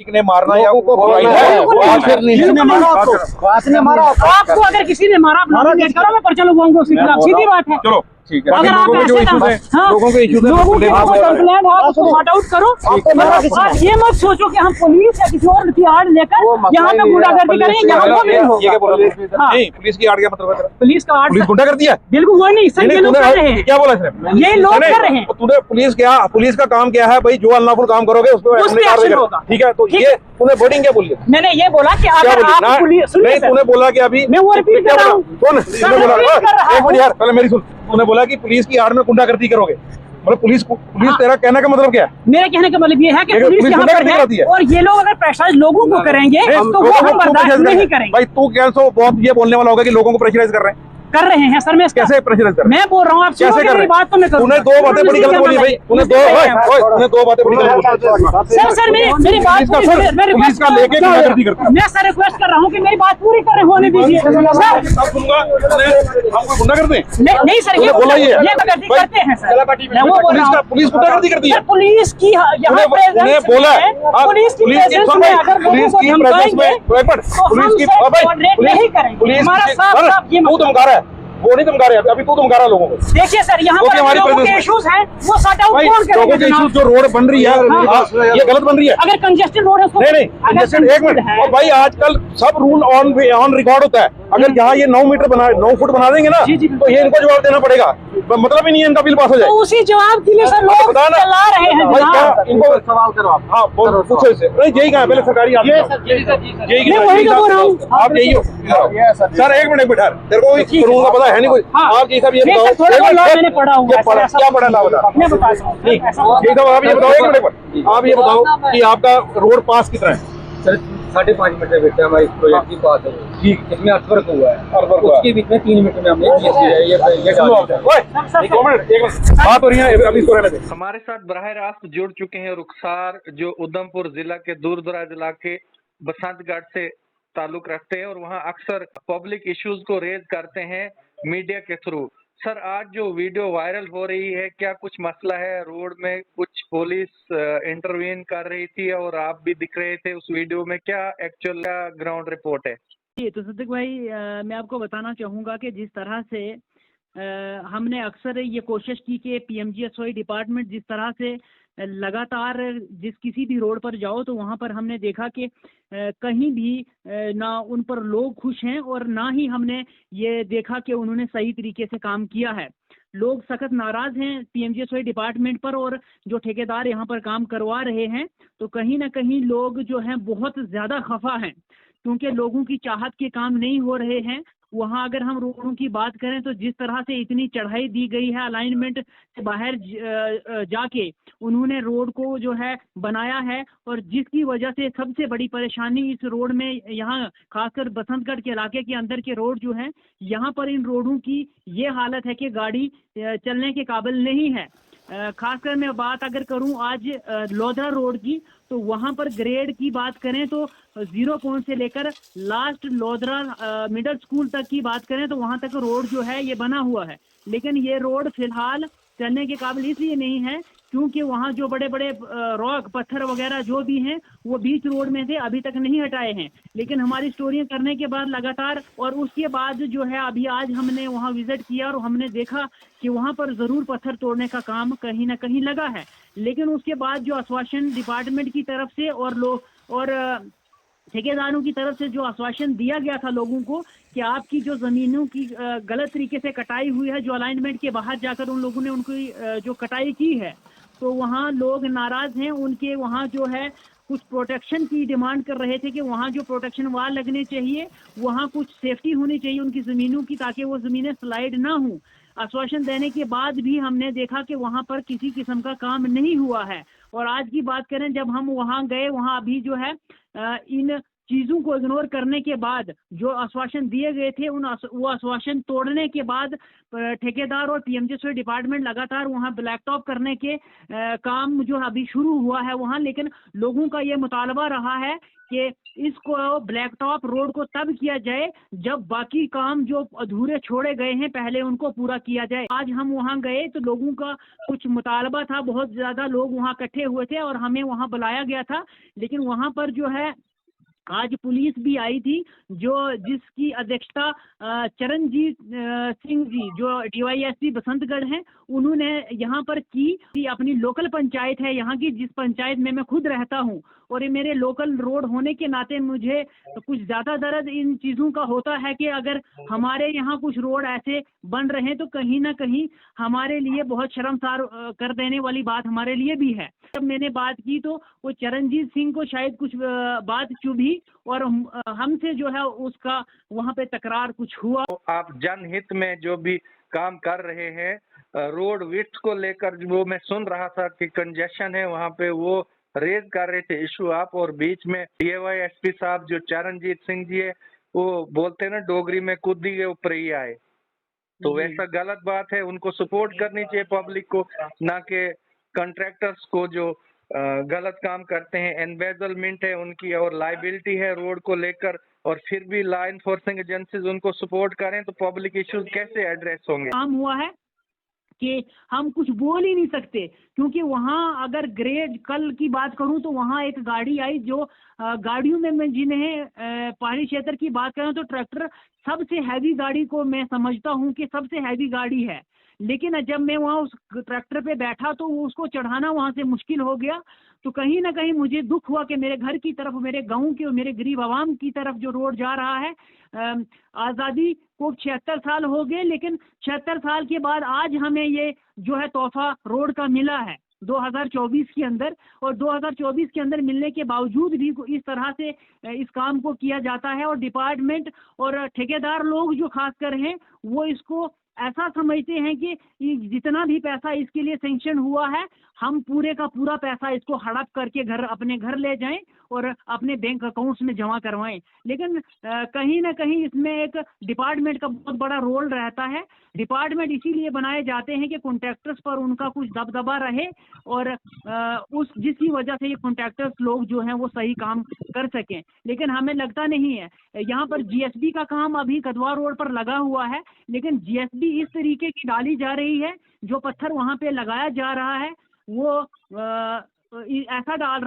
ने मारना या आपको अगर किसी ने मारा अपना गेट करो मैं पर्चा लगवाऊंगा उसके खिलाफ, सीधी बात है। चलो ठीक है, अगर आप लोगों के जो इश्यूज हैं, लोगों के इश्यूज हैं, लोगों के कंप्लेंट है आप उसको सॉर्ट आउट करो। आप ये मत सोचो कि हम पुलिस या किसी और की आड़ लेकर यहाँ पे गुंडागर्दी करेंगे, यहाँ को भी हो। ये क्या बोल रहे हैं? नहीं, पुलिस की आड़ क्या मतलब है? पुलिस का आड़ पुलिस गुंडा करती है? बिल्कुल वो नहीं सर, ये लोग कर रहे हैं। क्या बोला इसने? ये लोग कर रहे हैं। तूने पुलिस का काम क्या है भाई? जो अनलॉफुल काम करोगे उस पर एक्शन होगा। ठीक है, तो ये तूने वर्डिंग क्या बोली? मैंने ये बोला कि अगर आप पुलिस नहीं, तूने बोला कि अभी मैं वो रिपीट कर रहा हूँ। तूने बोला एक मिनट यार, पहले मेरी सुन। तूने बोला कि पुलिस की आड़ में गुंडागर्दी करोगे, मतलब पुलिस तेरा कहने का मतलब क्या है? मेरा कहने का मतलब ये है कि पुलिस यहाँ पर है और ये लोग अगर प्रेशराइज लोगों को करेंगे तो वो हम बर्दाश्त नहीं करेंगे। भाई तू क्या बहुत ये बोलने वाला होगा कि लोगों को प्रेशराइज कर रहे हैं सर। मैं कैसे प्रेशराइज कर रहे हैं? मैं बोल रहा हूँ आप कैसे कर रहे हैं? बात तो मैं करूँ। तूने दो बातें बड़ी गलत बोली भाई, तूने दो बातें बड़ी गलत बोली। सर मेरी बात पुलिस का लेके गुंडागर्दी करता है। मैं सर रिक्वेस्ट कर रहा हूँ कि मेरी बात पूरी करने होने दीजिए सर। हम गुंडा करते हैं? नहीं सर, ये बोला ये गुंडागर्दी करते हैं सर। मैं वो बोल रहा हूँ पुलिस गुंडागर्दी करती है। पुलिस की यहाँ उन्हें बोला पुलिस की प्रेजेंस में अगर लोगों को धमकाएंगे तो हम नहीं करेंगे। हमारा साफ ये तू धमका रहा है, वो नहीं धमका रहे, अभी तू धमका रहा है लोगों को। देखिए सर, यहाँ पर लोगों के इश्यूज हैं, वो सॉर्ट आउट कौन करेगा? लोगों के इश्यूज जो रोड बन रही है ये गलत बन रही है। अगर कंजेस्टेड रोड है उसको नहीं कंजेस्टेड, एक मिनट। और भाई आजकल सब रूल ऑन रिकॉर्ड होता है। अगर यहाँ ये 9 फुट बना देंगे ना तो ये इनको जवाब देना पड़ेगा, मतलब ही नहीं है इनका बिल पास हो जाए। तो उसी जवाब के लिए सर लोग चला रहे हैं। भाई क्या इनको सवाल करो आप? हाँ पूछो इससे। नहीं यही कहा पहले सरकारी यही आप यही हो सर। एक मिनट बिठा, तेरे को रूल का पता है नहीं कोई? आप जी साहब ये बताओ, मैंने पढ़ा हुआ क्या पढ़ा ना बता? मैं बता दूं। जी साहब आप ये बताओ, एक मिनट पर आप ये बताओ कि आपका रोड पास कितना है? सर 5.5 मीटर बेटा हमारे प्रोजेक्ट की बात है जी, इसमें अर्थवर्क हुआ है, उसके बीच में 3 मीटर में हमने ये बात हो रही है अभी इसको रहने दे। हमारे साथ बराह रास्त जुड़ चुके हैं रुखसार, जो उधमपुर जिला के दूर दराज इलाके बसंतगढ़ से ताल्लुक रखते हैं और वहाँ अक्सर पब्लिक इश्यूज को रेज करते हैं मीडिया के थ्रू। सर आज जो वीडियो वायरल हो रही है, क्या कुछ मसला है? रोड में कुछ पुलिस इंटरवीन कर रही थी और आप भी दिख रहे थे उस वीडियो में, क्या एक्चुअल ग्राउंड रिपोर्ट है? जी तो सिद्दीक भाई, मैं आपको बताना चाहूँगा कि जिस तरह से हमने अक्सर ये कोशिश की कि PMGSY डिपार्टमेंट जिस तरह से लगातार किसी भी रोड पर जाओ तो वहाँ पर हमने देखा कि कहीं भी ना उन पर लोग खुश हैं और ना ही हमने ये देखा कि उन्होंने सही तरीके से काम किया है। लोग सख्त नाराज हैं PMGSY डिपार्टमेंट पर और जो ठेकेदार यहाँ पर काम करवा रहे हैं, तो कहीं ना कहीं लोग जो हैं बहुत ज़्यादा खफा हैं क्योंकि लोगों की चाहत के काम नहीं हो रहे हैं। वहाँ अगर हम रोडों की बात करें तो जिस तरह से इतनी चढ़ाई दी गई है, अलाइनमेंट से बाहर जाके उन्होंने रोड को जो है बनाया है और जिसकी वजह से सबसे बड़ी परेशानी इस रोड में, यहाँ खासकर बसंतगढ़ के इलाके के अंदर के रोड जो हैं, यहाँ पर इन रोडों की ये हालत है कि गाड़ी चलने के काबिल नहीं है। खासकर मैं बात अगर करूं आज लोधरा रोड की, तो वहां पर ग्रेड की बात करें तो 0 पॉइंट से लेकर लास्ट लोधरा मिडिल स्कूल तक की बात करें तो वहां तक रोड जो है ये बना हुआ है, लेकिन ये रोड फिलहाल चलने के काबिल इसलिए नहीं है क्योंकि वहाँ जो बड़े बड़े रॉक पत्थर वगैरह जो भी हैं वो बीच रोड में से अभी तक नहीं हटाए हैं। लेकिन हमारी स्टोरियाँ करने के बाद लगातार और उसके बाद जो है अभी आज हमने वहाँ विजिट किया और हमने देखा कि वहाँ पर ज़रूर पत्थर तोड़ने का काम कहीं ना कहीं लगा है। लेकिन उसके बाद जो आश्वासन डिपार्टमेंट की तरफ से और ठेकेदारों की तरफ से जो आश्वासन दिया गया था लोगों को कि आपकी जो ज़मीनों की गलत तरीके से कटाई हुई है, जो अलाइनमेंट के बाहर जाकर उन लोगों ने उनकी जो कटाई की है, तो वहाँ लोग नाराज़ हैं। उनके वहाँ जो है कुछ प्रोटेक्शन की डिमांड कर रहे थे कि वहाँ जो प्रोटेक्शन वाल लगने चाहिए, वहाँ कुछ सेफ्टी होनी चाहिए उनकी ज़मीनों की ताकि वो ज़मीनें स्लाइड ना हों। आश्वासन देने के बाद भी हमने देखा कि वहाँ पर किसी किस्म का काम नहीं हुआ है। और आज की बात करें, जब हम वहाँ गए, वहाँ अभी जो है इन चीज़ों को इग्नोर करने के बाद, जो आश्वासन दिए गए थे वो आश्वासन तोड़ने के बाद ठेकेदार और पीएमजीएसवाई डिपार्टमेंट लगातार वहाँ ब्लैक टॉप करने के काम जो अभी शुरू हुआ है वहाँ। लेकिन लोगों का ये मुतालबा रहा है कि इसको ब्लैक टॉप रोड को तब किया जाए जब बाकी काम जो अधूरे छोड़े गए हैं पहले उनको पूरा किया जाए। आज हम वहां गए तो लोगों का कुछ मुतालबा था, बहुत ज्यादा लोग वहां इकट्ठे हुए थे और हमें वहां बुलाया गया था। लेकिन वहां पर जो है आज पुलिस भी आई थी, जिसकी अध्यक्षता चरणजीत सिंह जी जो डीवाईएसपी बसंतगढ़ हैं उन्होंने यहाँ पर की। अपनी लोकल पंचायत है यहाँ की, जिस पंचायत में मैं खुद रहता हूँ, और ये मेरे लोकल रोड होने के नाते मुझे कुछ ज़्यादा दर्द इन चीज़ों का होता है कि अगर हमारे यहाँ कुछ रोड ऐसे बन रहे हैं तो कहीं ना कहीं हमारे लिए बहुत शर्मसार कर देने वाली बात हमारे लिए भी है। जब मैंने बात की तो वो चरणजीत सिंह को शायद कुछ बात चुभी और हमसे जो है उसका वहाँ पे तकरार कुछ हुआ। आप जनहित में जो भी काम कर रहे हैं, रोड विड्थ को लेकर जो मैं सुन रहा था कि कंजेशन है वहाँ पे, वो रेज कर रहे थे इशू आप, और बीच में डीवाईएसपी साहब जो चरणजीत सिंह जी है वो बोलते हैं ना डोगरी में कूदी के ऊपर ही आए, तो वैसा गलत बात है। उनको सपोर्ट करनी चाहिए पब्लिक को, ना कि कंट्रैक्टर्स को जो गलत काम करते हैं। एम्बेजलमेंट है उनकी और लाइबिलिटी है रोड को लेकर, और फिर भी लॉ इन्फोर्सिंग एजेंसीज उनको सपोर्ट करें तो पब्लिक इश्यूज कैसे एड्रेस होंगे। काम हुआ है कि हम कुछ बोल ही नहीं सकते, क्योंकि वहाँ अगर ग्रेड कल की बात करूँ तो वहाँ एक गाड़ी आई जो गाड़ियों में मैं जिन्हें पहाड़ी क्षेत्र की बात करूँ तो ट्रैक्टर सबसे हैवी गाड़ी को मैं समझता हूँ कि सबसे हैवी गाड़ी है। लेकिन जब मैं वहाँ उस ट्रैक्टर पे बैठा तो उसको चढ़ाना वहाँ से मुश्किल हो गया। तो कहीं ना कहीं मुझे दुख हुआ कि मेरे घर की तरफ, मेरे गांव की और मेरे गरीब आवाम की तरफ जो रोड जा रहा है, आज़ादी को 76 साल हो गए, लेकिन 76 साल के बाद आज हमें ये जो है तोहफा रोड का मिला है 2024 के अंदर, और 2024 के अंदर मिलने के बावजूद भी इस तरह से इस काम को किया जाता है। और डिपार्टमेंट और ठेकेदार लोग जो खासकर हैं वो इसको ऐसा समझते हैं कि जितना भी पैसा इसके लिए सेंक्शन हुआ है हम पूरे का पूरा पैसा इसको हड़प करके अपने घर ले जाएं और अपने बैंक अकाउंट्स में जमा करवाएं। लेकिन कहीं ना कहीं इसमें एक डिपार्टमेंट का बहुत बड़ा रोल रहता है। डिपार्टमेंट इसीलिए बनाए जाते हैं कि कॉन्ट्रैक्टर्स पर उनका कुछ दबदबा रहे और जिसकी वजह से ये कॉन्ट्रैक्टर्स लोग जो हैं वो सही काम कर सकें। लेकिन हमें लगता नहीं है। यहाँ पर जीएसबी का काम अभी कदवा रोड पर लगा हुआ है, लेकिन जीएसबी इस तरीके की डाली जा रही है, जो पत्थर वहाँ पे लगाया जा रहा है वो ऐसा डाल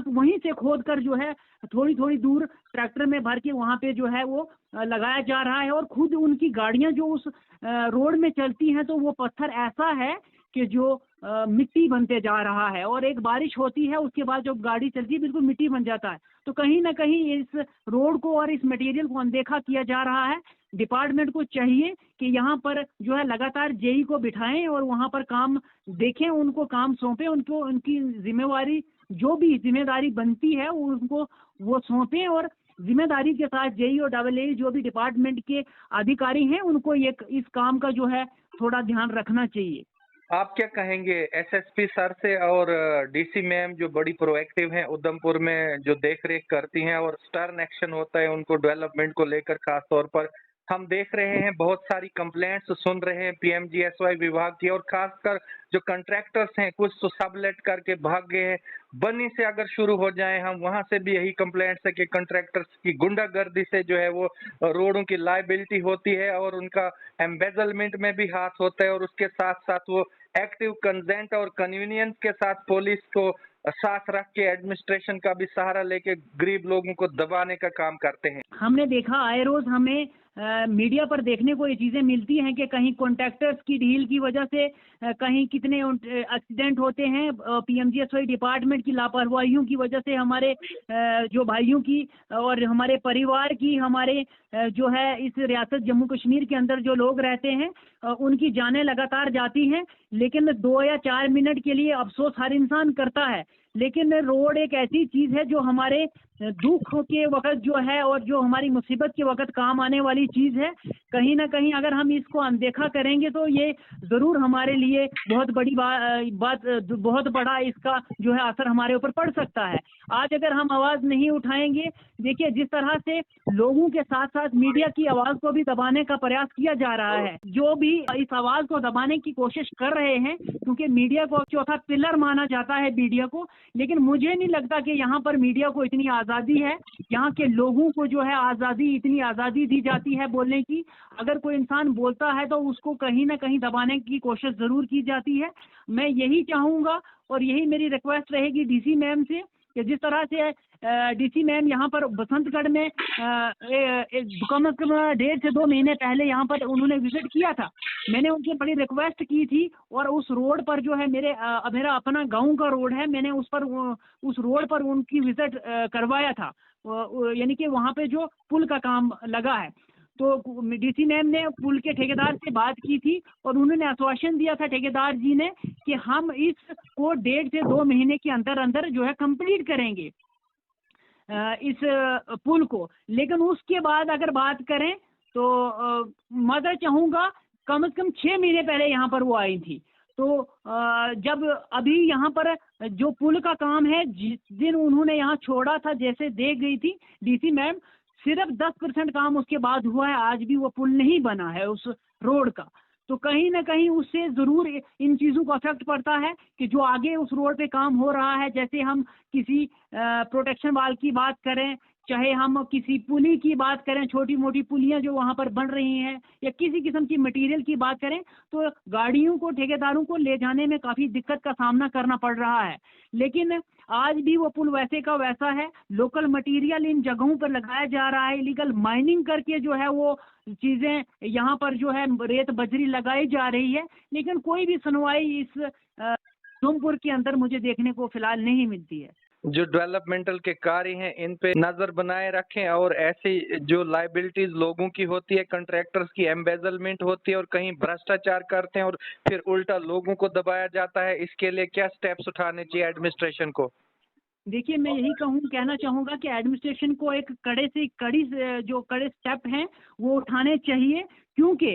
वहीं से खोद कर जो है थोड़ी थोड़ी दूर ट्रैक्टर में भर के वहाँ पे जो है वो लगाया जा रहा है। और खुद उनकी गाड़ियाँ जो उस रोड में चलती हैं तो वो पत्थर ऐसा है कि जो मिट्टी बनते जा रहा है, और एक बारिश होती है उसके बाद जब गाड़ी चलती है बिल्कुल मिट्टी बन जाता है। तो कहीं ना कहीं इस रोड को और इस मटेरियल को अनदेखा किया जा रहा है। डिपार्टमेंट को चाहिए कि यहाँ पर जो है लगातार जेई को बिठाएं और वहाँ पर काम देखें, उनको काम सौंपें, उनको उनकी जिम्मेवारी जो भी जिम्मेदारी बनती है उनको वो सौंपें, और जिम्मेदारी के साथ जेई और AA जो भी डिपार्टमेंट के अधिकारी हैं उनको ये इस काम का जो है थोड़ा ध्यान रखना चाहिए। आप क्या कहेंगे एसएसपी सर से और डीसी मैम जो बड़ी प्रोएक्टिव हैं उधमपुर में, जो देख रेख करती हैं और स्टर्न एक्शन होता है उनको डेवलपमेंट को लेकर, खास तौर पर हम देख रहे हैं बहुत सारी कंप्लेंट्स सुन रहे हैं पीएमजीएसवाई विभाग की, और खासकर जो कंट्रैक्टर्स हैं कुछ तो सबलेट करके भाग गए हैं। बन्नी से अगर शुरू हो जाए हम, वहां से भी यही कंप्लेंट्स है कि कंट्रैक्टर्स की गुंडागर्दी से जो है वो रोडों की लायबिलिटी होती है और उनका एम्बेजलमेंट में भी हाथ होता है, और उसके साथ साथ वो एक्टिव कंसेंट और कन्वीनियंस के साथ पुलिस को साथ रख के एडमिनिस्ट्रेशन का भी सहारा लेके गरीब लोगों को दबाने का काम करते हैं। हमने देखा आए रोज हमें मीडिया पर देखने को ये चीज़ें मिलती हैं कि कहीं कॉन्ट्रैक्टर्स की ढील की वजह से कहीं कितने एक्सीडेंट होते हैं, पीएमजीएसवाई डिपार्टमेंट की लापरवाहियों की वजह से हमारे जो भाइयों की और हमारे परिवार की, हमारे जो है इस रियासत जम्मू कश्मीर के अंदर जो लोग रहते हैं उनकी जानें लगातार जाती हैं। लेकिन 2 या 4 मिनट के लिए अफसोस हर इंसान करता है, लेकिन रोड एक ऐसी चीज़ है जो हमारे दुख के वक्त जो है और जो हमारी मुसीबत के वक्त काम आने वाली बड़ी चीज है। कहीं ना कहीं अगर हम इसको अनदेखा करेंगे तो ये जरूर हमारे लिए बहुत बड़ी बात बहुत बड़ा इसका जो है असर हमारे ऊपर पड़ सकता है। आज अगर हम आवाज नहीं उठाएंगे, देखिए जिस तरह से लोगों के साथ साथ मीडिया की आवाज को भी दबाने का प्रयास किया जा रहा है, जो भी इस आवाज को दबाने की कोशिश कर रहे हैं, क्योंकि मीडिया को चौथा पिलर माना जाता है मीडिया को, लेकिन मुझे नहीं लगता कि यहाँ पर मीडिया को इतनी आज़ादी है। यहाँ के लोगों को जो है इतनी आज़ादी दी जाती है बोलने की। अगर कोई इंसान बोलता है तो उसको कहीं ना कहीं दबाने की कोशिश जरूर की जाती है। मैं यही चाहूँगा और यही मेरी रिक्वेस्ट रहेगी डीसी मैम से कि जिस तरह से डीसी मैम यहाँ पर बसंतगढ़ में कम से कम 1.5 से 2 महीने पहले यहाँ पर उन्होंने विजिट किया था। मैंने उनसे बड़ी रिक्वेस्ट की थी और उस रोड पर जो है मेरा अपना गांव का रोड है, मैंने उस रोड पर उनकी विजिट करवाया था, यानी कि वहाँ पे जो पुल का काम लगा है। तो डीसी मैम ने पुल के ठेकेदार से बात की थी और उन्होंने आश्वासन दिया था ठेकेदार जी ने कि हम इसको 1.5 से 2 महीने के अंदर अंदर जो है कंप्लीट करेंगे इस पुल को। लेकिन उसके बाद अगर बात करें तो मैं चाहूँगा कम से कम 6 महीने पहले यहाँ पर वो आई थी। तो जब अभी यहाँ पर जो पुल का काम है, जिस दिन उन्होंने यहाँ छोड़ा था, जैसे देख गई थी डीसी मैम, सिर्फ 10% काम उसके बाद हुआ है। आज भी वो पुल नहीं बना है उस रोड का। तो कहीं ना कहीं उससे ज़रूर इन चीज़ों का इफेक्ट पड़ता है कि जो आगे उस रोड पे काम हो रहा है, जैसे हम किसी प्रोटेक्शन वाल की बात करें, चाहे हम किसी पुली की बात करें, छोटी मोटी पुलियाँ जो वहाँ पर बन रही हैं, या किसी किस्म की मटेरियल की बात करें, तो गाड़ियों को, ठेकेदारों को ले जाने में काफ़ी दिक्कत का सामना करना पड़ रहा है। लेकिन आज भी वो पुल वैसे का वैसा है। लोकल मटेरियल इन जगहों पर लगाया जा रहा है, इलीगल माइनिंग करके जो है वो चीज़ें यहाँ पर जो है रेत बजरी लगाई जा रही है, लेकिन कोई भी सुनवाई इस उधमपुर के अंदर मुझे देखने को फिलहाल नहीं मिलती है। जो डेवलपमेंटल के कार्य हैं इन पे नजर बनाए रखें, और ऐसी जो लाइबिलिटीज लोगों की होती है, कंट्रैक्टर्स की एम्बेजलमेंट होती है और कहीं भ्रष्टाचार करते हैं और फिर उल्टा लोगों को दबाया जाता है, इसके लिए क्या स्टेप्स उठाने चाहिए एडमिनिस्ट्रेशन को? देखिए, मैं यही कहना चाहूँगा कि एडमिनिस्ट्रेशन को एक कड़े स्टेप हैं वो उठाने चाहिए, क्योंकि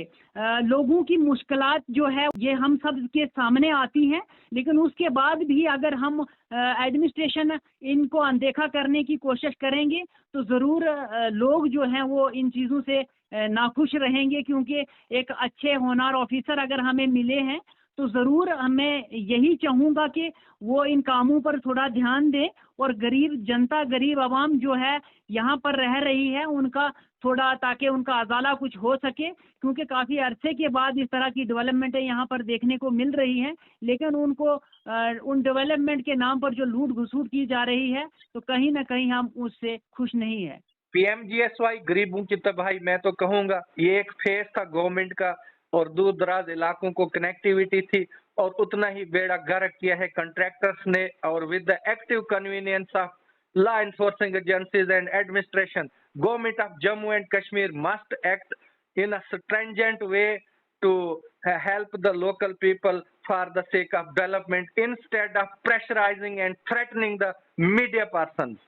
लोगों की मुश्किलात जो है ये हम सब के सामने आती हैं। लेकिन उसके बाद भी अगर हम एडमिनिस्ट्रेशन इनको अनदेखा करने की कोशिश करेंगे तो ज़रूर लोग जो हैं वो इन चीज़ों से नाखुश रहेंगे, क्योंकि एक अच्छे होनहार ऑफिसर अगर हमें मिले हैं तो ज़रूर मैं यही चाहूँगा कि वो इन कामों पर थोड़ा ध्यान दें और गरीब जनता, गरीब आवाम जो है यहाँ पर रह रही है उनका थोड़ा, ताकि उनका अजाला कुछ हो सके, क्योंकि काफ़ी अरसे के बाद इस तरह की डेवलपमेंटें यहाँ पर देखने को मिल रही हैं। लेकिन उनको उन डेवलपमेंट के नाम पर जो लूट घसूट की जा रही है, तो कहीं ना कहीं हम उससे खुश नहीं है। पीएमजीएसवाई गरीबों की तबाही, मैं तो कहूँगा ये एक फेस था गवर्नमेंट का, और दूर दराज इलाकों को कनेक्टिविटी थी, और उतना ही बेड़ा गर्क किया है कंट्रैक्टर्स ने। और with the active convenience of law enforcing agencies and administration, government of Jammu and Kashmir must act in a stringent way to help the local people for the sake of development, instead of pressurizing and threatening the media persons.